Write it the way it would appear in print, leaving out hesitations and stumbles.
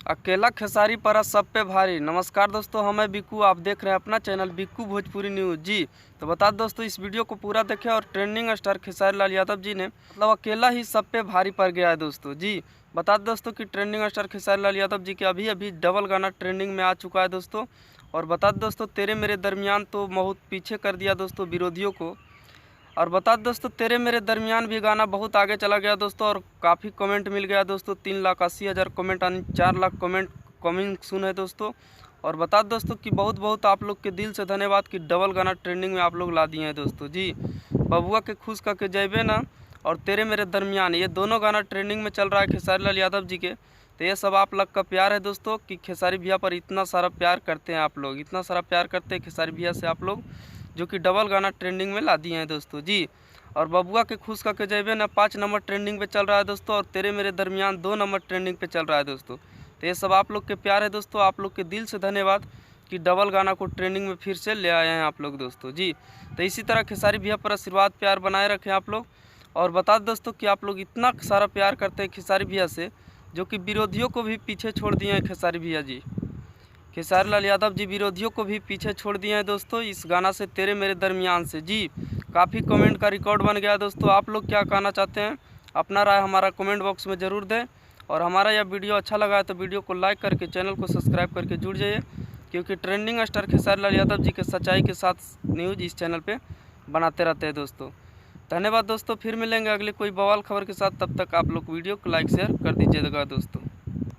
अकेला खेसारी पड़ा सब पे भारी। नमस्कार दोस्तों, हमें बिक्कू, आप देख रहे हैं अपना चैनल बिक्कू भोजपुरी न्यूज़ जी। तो बता दो दोस्तों, इस वीडियो को पूरा देखें। और ट्रेंडिंग स्टार खेसारी लाल यादव जी ने मतलब अकेला ही सब पे भारी पड़ गया है दोस्तों जी। बता दो दोस्तों कि ट्रेंडिंग स्टार खेसारी लाल यादव जी के अभी अभी डबल गाना ट्रेंडिंग में आ चुका है दोस्तों। और बता दो दोस्तों, तेरे मेरे दरमियान तो बहुत पीछे कर दिया दोस्तों विरोधियों को। और बता दो दोस्तों, तेरे मेरे दरमियान भी गाना बहुत आगे चला गया दोस्तों। और काफ़ी कमेंट मिल गया दोस्तों, 3,80,000 कमेंट यानी 4 लाख कमेंट कमिंग सुन है दोस्तों। और बता दो दोस्तों कि बहुत बहुत आप लोग के दिल से धन्यवाद कि डबल गाना ट्रेंडिंग में आप लोग ला दिए हैं दोस्तों जी। बबुआ के खुश करके जयबे ना और तेरे मेरे दरमियान, ये दोनों गाना ट्रेंडिंग में चल रहा है खेसारी लाल यादव जी के। तो ये सब आप लोग का प्यार है दोस्तों कि खेसारी भैया पर इतना सारा प्यार करते हैं आप लोग, इतना सारा प्यार करते हैं खेसारी भैया से आप लोग, जो कि डबल गाना ट्रेंडिंग में ला दिए हैं दोस्तों जी। और बबुआ के खुश करके जयबे ना 5 नंबर ट्रेंडिंग पे चल रहा है दोस्तों। और तेरे मेरे दरमियान 2 नंबर ट्रेंडिंग पे चल रहा है दोस्तों। तो ये सब आप लोग के प्यार है दोस्तों, आप लोग के दिल से धन्यवाद कि डबल गाना को ट्रेंडिंग में फिर से ले आए हैं आप लोग दोस्तों जी। तो इसी तरह खेसारी भैया पर आशीर्वाद प्यार बनाए रखें आप लोग। और बता दो दोस्तों कि आप लोग इतना सारा प्यार करते हैं खेसारी भैया से, जो कि विरोधियों को भी पीछे छोड़ दिए हैं खेसारी भैया जी। खेसारी लाल यादव जी विरोधियों को भी पीछे छोड़ दिए हैं दोस्तों इस गाना से, तेरे मेरे दरमियान से जी। काफ़ी कमेंट का रिकॉर्ड बन गया दोस्तों। आप लोग क्या कहना चाहते हैं, अपना राय हमारा कमेंट बॉक्स में ज़रूर दें। और हमारा यह वीडियो अच्छा लगा है तो वीडियो को लाइक करके चैनल को सब्सक्राइब करके जुड़ जाइए, क्योंकि ट्रेंडिंग स्टार खेसारी लाल यादव जी के सच्चाई के साथ न्यूज़ इस चैनल पर बनाते रहते हैं दोस्तों। धन्यवाद दोस्तों, फिर मिलेंगे अगले कोई बवाल खबर के साथ। तब तक आप लोग वीडियो को लाइक शेयर कर दीजिएगा दोस्तों।